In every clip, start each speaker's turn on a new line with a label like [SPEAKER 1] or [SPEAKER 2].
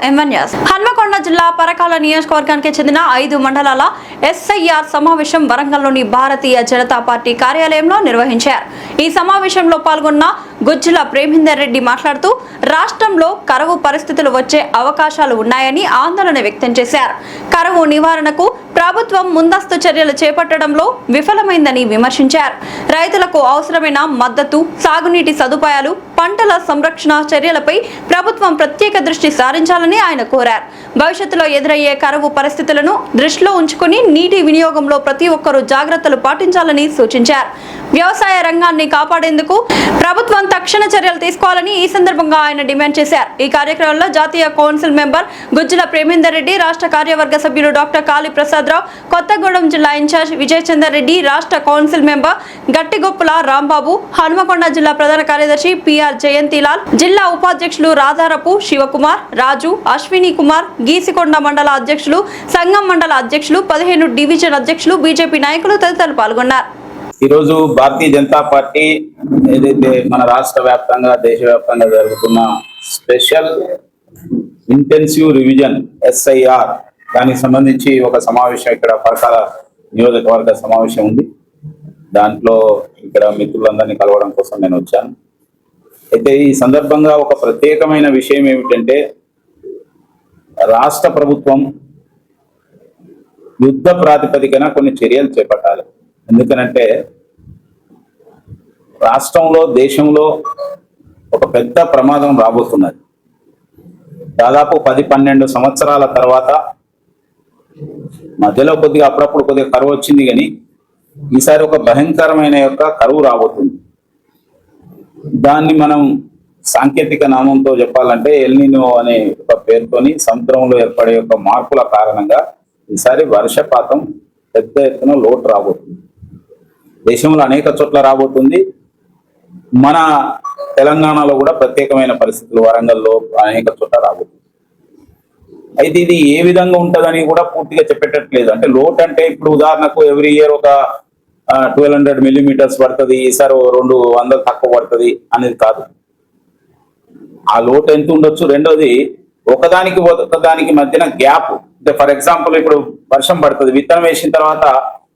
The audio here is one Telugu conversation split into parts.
[SPEAKER 1] ఎంఎన్ఎస్ హన్మకొండ జిల్లా పరకాల నియోజకవర్గానికి చెందిన 5 మండలాల ఎస్ఐఆర్ సమావేశం వరంగల్లోని భారతీయ జనతా పార్టీ కార్యాలయంలో నిర్వహించారు. ఈ సమావేశంలో పాల్గొన్న గుజ్జుల ప్రేమేందర్ రెడ్డి మాట్లాడుతూ రాష్ట్రంలో కరువు పరిస్థితులు వచ్చే అవకాశాలు ఉన్నాయని ఆందోళన వ్యక్తం చేశారు. కరువు నివారణకు ప్రభుత్వం ముందస్తు చర్యలు చేపట్టడంలో విఫలమైందని విమర్శించారు. రైతులకు అవసరమైన మద్దతు, సాగునీటి సదుపాయాలు, పంటల సంరక్షణ చర్యలపై ప్రభుత్వం ప్రత్యేక దృష్టి సారించాలని ఆయన కోరారు. భవిష్యత్తులో ఎదురయ్యే కరువు పరిస్థితులను దృష్టిలో ఉంచుకుని నీటి వినియోగంలో ప్రతి ఒక్కరూ జాగ్రత్తలు పాటించాలని సూచించారు. వ్యవసాయ రంగాన్ని కాపాడేందుకు ప్రభుత్వం తక్షణ చర్యలు తీసుకోవాలని ఈ సందర్భంగా ఆయన డిమాండ్ చేశారు. ఈ కార్యక్రమంలో జాతీయ కౌన్సిల్ మెంబర్ గుజ్జుల ప్రేమేందర్ రెడ్డి, రాష్ట్ర కార్యవర్గ సభ్యులు డాక్టర్ కాళీ ప్రసాద్ రావు, కొత్తగూడెం జిల్లా ఇన్ఛార్జ్ విజయ్ చందర్ రెడ్డి, రాష్ట్ర కౌన్సిల్ మెంబర్ గట్టిగొప్పుల రాంబాబు, హన్మకొండ జిల్లా ప్రధాన కార్యదర్శి పిఆర్ జయంతిలాల్, జిల్లా ఉపాధ్యక్షులు రాధారపు శివకుమార్, రాజు, అశ్విని కుమార్, గీసికొండ మండల అధ్యక్షులు, సంఘం మండల అధ్యక్షులు, 15 డివిజన్ అధ్యక్షులు, బీజేపీ నాయకులు తదితరులు పాల్గొన్నారు.
[SPEAKER 2] ఈరోజు భారతీయ జనతా పార్టీ ఏదైతే మన రాష్ట్ర వ్యాప్తంగా దేశవ్యాప్తంగా జరుగుతున్న స్పెషల్ ఇంటెన్సివ్ రివిజన్ ఎస్ఐఆర్ దానికి సంబంధించి ఒక సమావేశం ఇక్కడ పరకాల నియోజకవర్గ సమావేశం ఉంది. దాంట్లో ఇక్కడ మిత్రులందరినీ కలవడం కోసం నేను వచ్చాను. అయితే ఈ సందర్భంగా ఒక ప్రత్యేకమైన విషయం ఏమిటంటే, రాష్ట్ర ప్రభుత్వం యుద్ధ ప్రాతిపదికన కొన్ని చర్యలు చేపట్టాలి. ఎందుకనంటే రాష్ట్రంలో, దేశంలో ఒక పెద్ద ప్రమాదం రాబోతున్నది. దాదాపు 10-12 సంవత్సరాల తర్వాత మధ్యలో కొద్దిగా అప్పుడప్పుడు కొద్దిగా కరువు వచ్చింది, కానీ ఈసారి ఒక భయంకరమైన యొక్క కరువు రాబోతుంది. దాన్ని మనం సాంకేతిక నామంతో చెప్పాలంటే ఎల్నినో అనే ఒక పేరుతోని సముద్రంలో ఏర్పడే యొక్క మార్పుల కారణంగా ఈసారి వర్షపాతం పెద్ద ఎత్తున లోటు రాబోతుంది. దేశంలో అనేక చోట్ల రాబోతుంది. మన తెలంగాణలో కూడా ప్రత్యేకమైన పరిస్థితులు, వరంగల్లో అనేక చోట్ల రాబోతుంది. అయితే ఇది ఏ విధంగా ఉంటుందని కూడా పూర్తిగా చెప్పేటట్లేదు. అంటే లోటు అంటే ఇప్పుడు ఉదాహరణకు ఎవ్రీ ఇయర్ ఒక 1200 మిల్లీమీటర్స్ పడుతుంది, ఈసారి 200 తక్కువ పడుతుంది అనేది కాదు. ఆ లోటు ఎంత ఉండొచ్చు. రెండోది, ఒకదానికి మధ్యన గ్యాప్. అంటే ఫర్ ఎగ్జాంపుల్ ఇప్పుడు వర్షం పడుతుంది, విత్తనం వేసిన తర్వాత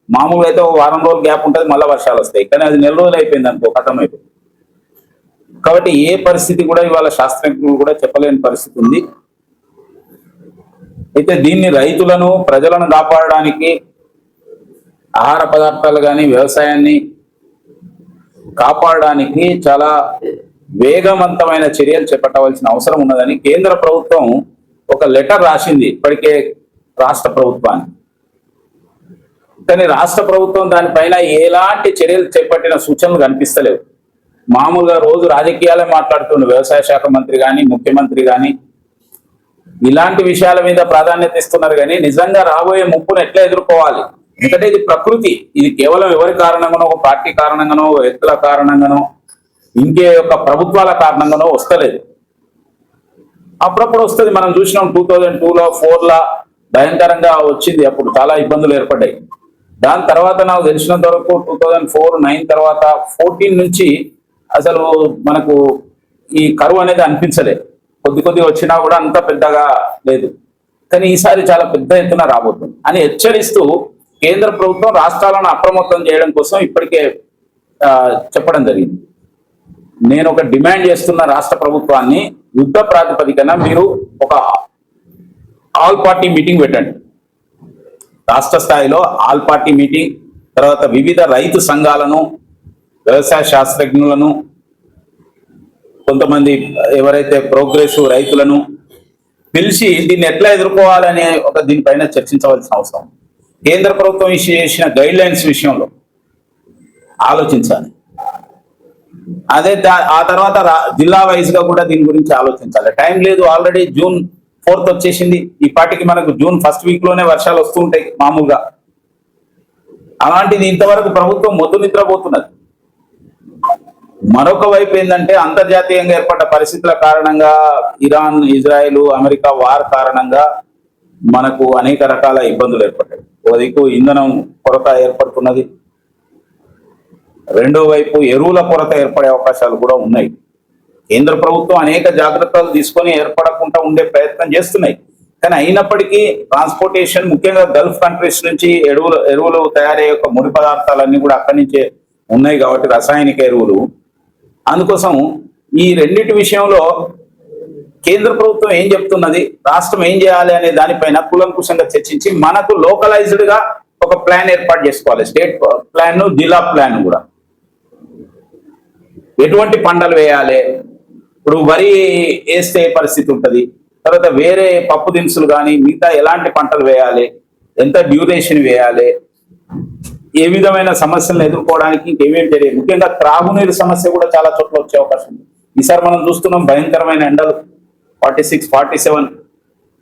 [SPEAKER 2] మామూలుగా అయితే 1 వారం రోజులు గ్యాప్ ఉంటుంది, మళ్ళీ వర్షాలు వస్తాయి. కానీ అది 4 రోజులు అయిపోయింది అనుకో, ఖతం అయిపోయింది. కాబట్టి ఏ పరిస్థితి కూడా ఇవాళ శాస్త్రజ్ఞులు కూడా చెప్పలేని పరిస్థితి ఉంది. అయితే దీన్ని రైతులను, ప్రజలను కాపాడడానికి, ఆహార పదార్థాలు కానీ వ్యవసాయాన్ని కాపాడడానికి చాలా వేగవంతమైన చర్యలు చేపట్టవలసిన అవసరం ఉన్నదని కేంద్ర ప్రభుత్వం ఒక లెటర్ రాసింది ఇప్పటికే రాష్ట్ర ప్రభుత్వానికి. కానీ రాష్ట్ర ప్రభుత్వం దానిపైన ఎలాంటి చర్యలు చేపట్టిన సూచనలు కనిపిస్తలేవు. మామూలుగా రోజు రాజకీయాలే మాట్లాడుతుండే వ్యవసాయ శాఖ మంత్రి కానీ, ముఖ్యమంత్రి కానీ ఇలాంటి విషయాల మీద ప్రాధాన్యత ఇస్తున్నారు. కానీ నిజంగా రాబోయే ముప్పును ఎట్లా ఎదుర్కోవాలి, ఎందుకంటే ఇది ప్రకృతి. ఇది కేవలం ఎవరి కారణంగానో, ఒక పార్టీ కారణంగానో, వ్యక్తుల కారణంగానో, ఇంకే యొక్క ప్రభుత్వాల కారణంగానో వస్తలేదు. అప్పుడప్పుడు వస్తుంది. మనం చూసినాం 2002లో 4లో భయంకరంగా వచ్చింది. అప్పుడు చాలా ఇబ్బందులు ఏర్పడ్డాయి. దాని తర్వాత నాకు తెలిసినంత వరకు 2004-9 తర్వాత 14 నుంచి అసలు మనకు ఈ కరువు అనేది అనిపించలేదు. కొద్దిగా వచ్చినా కూడా అంత పెద్దగా లేదు. కానీ ఈసారి చాలా పెద్ద ఎత్తున రాబోతుంది అని హెచ్చరిస్తూ కేంద్ర ప్రభుత్వం రాష్ట్రాలను అప్రమత్తం చేయడం కోసం ఇప్పటికే చెప్పడం జరిగింది. నేను ఒక డిమాండ్ చేస్తున్న రాష్ట్ర ప్రభుత్వాన్ని, యుద్ధ ప్రాతిపదికన మీరు ఒక ఆల్ పార్టీ మీటింగ్ పెట్టండి. రాష్ట్ర స్థాయిలో ఆల్ పార్టీ మీటింగ్, తర్వాత వివిధ రైతు సంఘాలను, వ్యవసాయ శాస్త్రజ్ఞులను, కొంతమంది ఎవరైతే ప్రోగ్రెసివ్ రైతులను పిలిచి దీన్ని ఎట్లా ఎదుర్కోవాలనే ఒక దీనిపైన చర్చించవలసిన అవసరం. కేంద్ర ప్రభుత్వం ఇష్యూ చేసిన గైడ్ లైన్స్ విషయంలో ఆలోచించాలి. అదే ఆ తర్వాత జిల్లా వైజ్ గా కూడా దీని గురించి ఆలోచించాలి. టైం లేదు, ఆల్రెడీ June 4th వచ్చేసింది. ఈ పాటికి మనకు June 1st week లోనే వర్షాలు వస్తూ ఉంటాయి మామూలుగా. అలాంటిది ఇంతవరకు ప్రభుత్వం మొద్దు నిద్రపోతున్నది. మరొక వైపు ఏంటంటే, అంతర్జాతీయంగా ఏర్పడ్డ పరిస్థితుల కారణంగా, ఇరాన్, ఇజ్రాయెల్, అమెరికా వార్ కారణంగా మనకు అనేక రకాల ఇబ్బందులు ఏర్పడ్డాయి. ఓ దిక్కు ఇంధనం కొరత ఏర్పడుతున్నది, రెండో వైపు ఎరువుల కొరత ఏర్పడే అవకాశాలు కూడా ఉన్నాయి. కేంద్ర ప్రభుత్వం అనేక జాగ్రత్తలు తీసుకొని ఏర్పడకుండా ఉండే ప్రయత్నం చేస్తున్నాయి. కానీ అయినప్పటికీ ట్రాన్స్పోర్టేషన్, ముఖ్యంగా గల్ఫ్ కంట్రీస్ నుంచి ఎరువులు తయారయ్యే యొక్క ముడి పదార్థాలన్నీ కూడా అక్కడి నుంచే ఉన్నాయి కాబట్టి, రసాయనిక ఎరువులు. అందుకోసం ఈ రెండింటి విషయంలో కేంద్ర ప్రభుత్వం ఏం చెప్తున్నది, రాష్ట్రం ఏం చేయాలి అనే దానిపైన కూలంకుషంగా చర్చించి మనకు లోకలైజ్డ్ గా ఒక ప్లాన్ ఏర్పాటు చేసుకోవాలి. స్టేట్ ప్లాన్, జిల్లా ప్లాన్ కూడా. ఎటువంటి పంటలు వేయాలి, ఇప్పుడు వరి వేస్తే పరిస్థితి ఉంటుంది, తర్వాత వేరే పప్పు దినుసులు కానీ మిగతా ఎలాంటి పంటలు వేయాలి, ఎంత డ్యూరేషన్ వేయాలి, ఏ విధమైన సమస్యలను ఎదుర్కోవడానికి ఇంకేమేమి తెలియదు. ముఖ్యంగా త్రాగునీరు సమస్య కూడా చాలా చోట్ల వచ్చే అవకాశం ఉంది. ఈసారి మనం చూస్తున్నాం భయంకరమైన ఎండలు, 46, 47.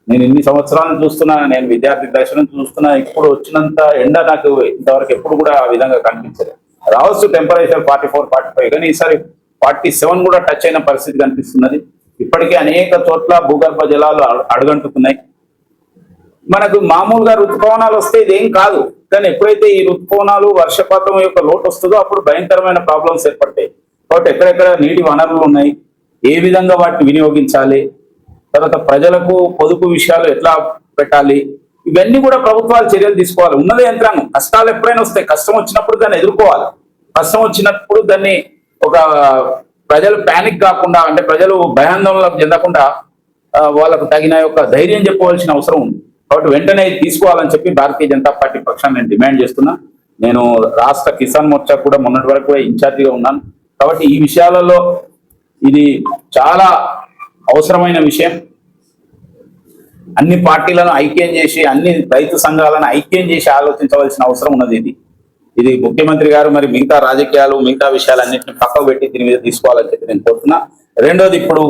[SPEAKER 2] నేను ఇన్ని సంవత్సరాలను చూస్తున్నా, నేను విద్యార్థి దశ నుంచి చూస్తున్నా, ఇప్పుడు వచ్చినంత ఎండ నాకు ఇంతవరకు ఎప్పుడు కూడా ఆ విధంగా కనిపించలేదు. రావచ్చు టెంపరేచర్ 44, 45, కానీ ఈసారి 47 కూడా టచ్ అయిన పరిస్థితి కనిపిస్తున్నది. ఇప్పటికే అనేక చోట్ల భూగర్భ జలాలు అడుగంటుతున్నాయి. మనకు మామూలుగా ఋతుపవనాలు వస్తే ఇదేం కాదు, కానీ ఎప్పుడైతే ఈ ఋతుపవనాలు, వర్షపాతం యొక్క లోటు వస్తుందో అప్పుడు భయంకరమైన ప్రాబ్లమ్స్ ఏర్పడతాయి. కాబట్టి ఎక్కడెక్కడ నీటి వనరులు ఉన్నాయి, ఏ విధంగా వాటిని వినియోగించాలి, తర్వాత ప్రజలకు పొదుపు విషయాలు ఎట్లా పెట్టాలి, ఇవన్నీ కూడా ప్రభుత్వాలు చర్యలు తీసుకోవాలి. ఉన్నదే యంత్రాంగం. కష్టాలు ఎప్పుడైనా వస్తాయి, కష్టం వచ్చినప్పుడు దాన్ని ఎదుర్కోవాలి. కష్టం వచ్చినప్పుడు దాన్ని ఒక ప్రజలు ప్యానిక్ కాకుండా, అంటే ప్రజలు భయాందోళనలకు చెందకుండా వాళ్ళకు తగిన యొక్క ధైర్యం చెప్పవలసిన అవసరం ఉంది. కాబట్టి వెంటనే తీసుకోవాలని చెప్పి భారతీయ జనతా పార్టీ పక్షాన్ని నేను డిమాండ్ చేస్తున్నా. నేను రాష్ట్ర కిసాన్ మోర్చా కూడా మొన్నటి వరకు ఇన్ఛార్జిగా ఉన్నాను. కాబట్టి ఈ విషయాలలో ఇది చాలా అవసరమైన విషయం. అన్ని పార్టీలను ఐక్యం చేసి, అన్ని రైతు సంఘాలను ఐక్యం చేసి ఆలోచించవలసిన అవసరం ఉన్నది. ఇది ముఖ్యమంత్రి గారు మరి మిగతా రాజకీయాలు, మిగతా విషయాలన్నింటినీ పక్కకు పెట్టి దీని మీద తీసుకోవాలని చెప్పి నేను కోరుతున్నా. రెండోది, ఇప్పుడు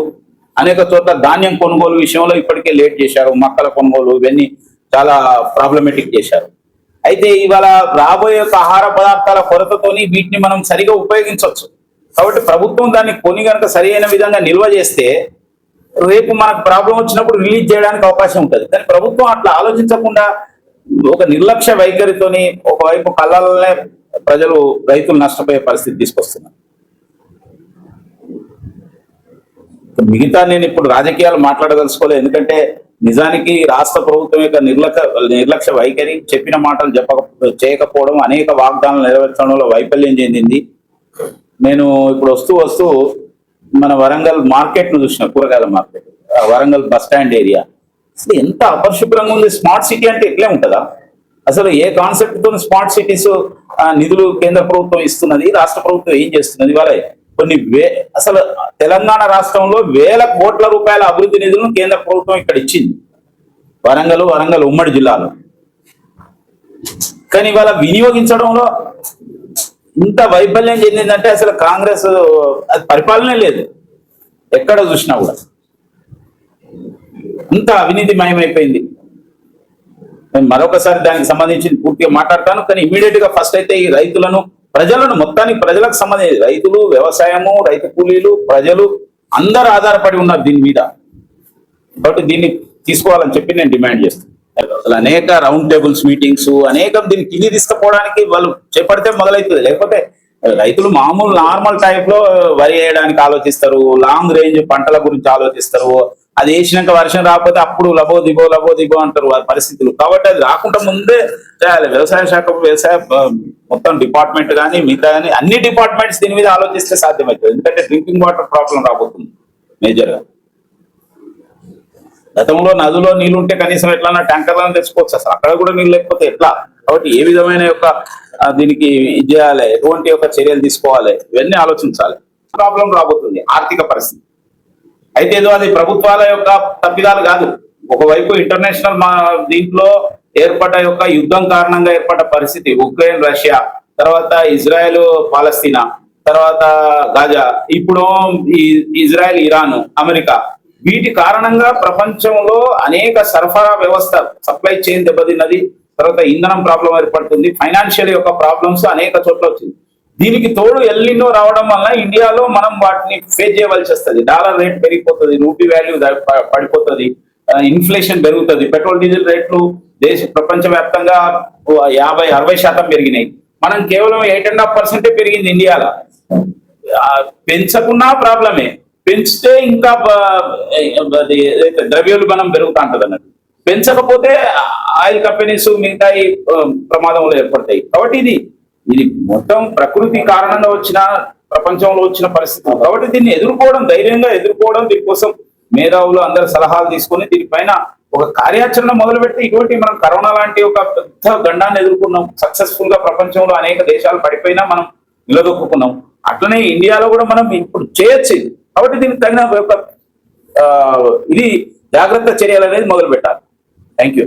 [SPEAKER 2] అనేక చోట్ల ధాన్యం కొనుగోలు విషయంలో ఇప్పటికే లేట్ చేశారు. మొక్కల కొనుగోలు ఇవన్నీ చాలా ప్రాబ్లమేటిక్ చేశారు. అయితే ఇవాళ రాబోయే ఆహార పదార్థాల కొరతతోని వీటిని మనం సరిగా ఉపయోగించవచ్చు. కాబట్టి ప్రభుత్వం దాన్ని కొని కనుక సరి అయిన విధంగా నిల్వ చేస్తే రేపు మనకు ప్రాబ్లం వచ్చినప్పుడు రిలీజ్ చేయడానికి అవకాశం ఉంటుంది. కానీ ప్రభుత్వం అట్లా ఆలోచించకుండా ఒక నిర్లక్ష్య వైఖరితోని ఒకవైపు కళ్ళనే ప్రజలు, రైతులు నష్టపోయే పరిస్థితి తీసుకొస్తున్నారు. మిగతా నేను ఇప్పుడు రాజకీయాలు మాట్లాడదలుచుకోలేదు, ఎందుకంటే నిజానికి రాష్ట్ర ప్రభుత్వం యొక్క నిర్లక్ష్య వైఖరి, చెప్పిన మాటలు చేయకపోవడం, అనేక వాగ్దానాలు నెరవేర్చడంలో వైఫల్యం చెందింది. నేను ఇప్పుడు వస్తూ మన వరంగల్ మార్కెట్ ను చూసిన, కూరగాయల market, Warangal bus stand area అసలు ఎంత అపరిశుభ్రంగా ఉంది. స్మార్ట్ సిటీ అంటే ఇట్లే ఉంటుందా? అసలు ఏ కాన్సెప్ట్ తో స్మార్ట్ సిటీస్ నిధులు కేంద్ర ప్రభుత్వం ఇస్తున్నది, రాష్ట్ర ప్రభుత్వం ఏం చేస్తున్నది? వాళ్ళ కొన్ని అసలు తెలంగాణ రాష్ట్రంలో వేల కోట్ల రూపాయల అభివృద్ధి నిధులను కేంద్ర ప్రభుత్వం ఇక్కడ ఇచ్చింది, వరంగల్ ఉమ్మడి జిల్లాలో. కానీ ఇవాళ వినియోగించడంలో ఇంత వైఫల్యం చెందిందంటే అసలు కాంగ్రెస్ అది పరిపాలనే లేదు. ఎక్కడ చూసినా కూడా ఇంత అవినీతిమయమైపోయింది. నేను మరొకసారి దానికి సంబంధించి పూర్తిగా మాట్లాడతాను. కానీ ఇమీడియట్ గా ఫస్ట్ అయితే ఈ రైతులను, ప్రజలను, మొత్తానికి ప్రజలకు సంబంధించి రైతులు, వ్యవసాయము, రైతు కూలీలు, ప్రజలు అందరూ ఆధారపడి ఉన్నారు దీని మీద. కాబట్టి దీన్ని తీసుకోవాలని చెప్పి నేను డిమాండ్ చేస్తాను. అసలు అనేక రౌండ్ టేబుల్స్ మీటింగ్స్, అనేకం దీన్ని కింది తీసుకుపోవడానికి వాళ్ళు చేపడితే మొదలవుతుంది. లేకపోతే రైతులు మామూలు నార్మల్ టైప్ లో వరి వేయడానికి ఆలోచిస్తారు, లాంగ్ రేంజ్ పంటల గురించి ఆలోచిస్తారు. అది వేసినాక వర్షం రాకపోతే అప్పుడు లబో దిబో అంటారు వారి పరిస్థితులు. కాబట్టి అది రాకుండా ముందే చేయాలి. వ్యవసాయ శాఖ, మొత్తం డిపార్ట్మెంట్ కానీ మిగతా కానీ అన్ని డిపార్ట్మెంట్స్ దీని మీద ఆలోచిస్తే సాధ్యమవుతుంది. ఎందుకంటే డ్రింకింగ్ వాటర్ ప్రాబ్లం రాబోతుంది మేజర్ గా. గతంలో నదిలో నీళ్లు ఉంటే కనీసం ఎట్లా ట్యాంకర్లను తెచ్చుకోవచ్చు, అసలు అక్కడ కూడా నీళ్ళు లేకపోతే ఎట్లా? కాబట్టి ఏ విధమైన యొక్క దీనికి ఇది చేయాలి, ఎటువంటి యొక్క చర్యలు తీసుకోవాలి, ఇవన్నీ ఆలోచించాలి. ప్రాబ్లం రాబోతుంది ఆర్థిక పరిస్థితి. అయితే ఏదో అది ప్రభుత్వాల యొక్క తప్పిదాలు కాదు. ఒకవైపు ఇంటర్నేషనల్ దీంట్లో ఏర్పడ్డ యొక్క యుద్ధం కారణంగా ఏర్పడ్డ పరిస్థితి, ఉక్రెయిన్ రష్యా, తర్వాత ఇజ్రాయెల్ పాలస్తీనా, తర్వాత గాజా, ఇప్పుడు ఇజ్రాయెల్ ఇరాన్ అమెరికా, వీటి కారణంగా ప్రపంచంలో అనేక సరఫరా వ్యవస్థ, సప్లై చైన్ దెబ్బతిన్నది. తర్వాత ఇంధనం ప్రాబ్లం ఏర్పడుతుంది, ఫైనాన్షియల్ యొక్క ప్రాబ్లమ్స్ అనేక చోట్ల వచ్చింది. దీనికి తోడు ఎల్నినో రావడం వల్ల ఇండియాలో మనం వాటిని ఫేస్ చేయవలసి వస్తుంది. డాలర్ రేట్ పెరిగిపోతుంది, రూపీ వాల్యూ పడిపోతుంది, ఇన్ఫ్లేషన్ పెరుగుతుంది, పెట్రోల్ డీజిల్ రేట్లు ప్రపంచవ్యాప్తంగా 50-60% పెరిగినాయి. మనం కేవలం 8.5% పెరిగింది ఇండియాలో. పెంచకున్నా ప్రాబ్లమే. పెంచితే ఇంకా ద్రవ్యోల్బణం పెరుగుతా ఉంటది అన్నట్టు. పెంచకపోతే ఆయిల్ కంపెనీస్ మిగతా ప్రమాదంలో ఏర్పడతాయి. కాబట్టి ఇది మొత్తం ప్రకృతి కారణంగా వచ్చిన ప్రపంచంలో వచ్చిన పరిస్థితులు. కాబట్టి దీన్ని ఎదుర్కోవడం, ధైర్యంగా ఎదుర్కోవడం, దీనికోసం మేధావులు అందరి సలహాలు తీసుకొని దీనిపైన ఒక కార్యాచరణ మొదలుపెట్టి ఇటువంటి మనం కరోనా లాంటి ఒక పెద్ద గండాన్ని ఎదుర్కొన్నాం. సక్సెస్ఫుల్ గా ప్రపంచంలో అనేక దేశాలు పడిపోయినా మనం నిలదొక్కున్నాం. అట్లనే ఇండియాలో కూడా మనం ఇప్పుడు చేయొచ్చు. కాబట్టి దీనికి తగిన ఒక ఇది జాగ్రత్త చర్యలు అనేది మొదలు పెట్టాలి. Thank you.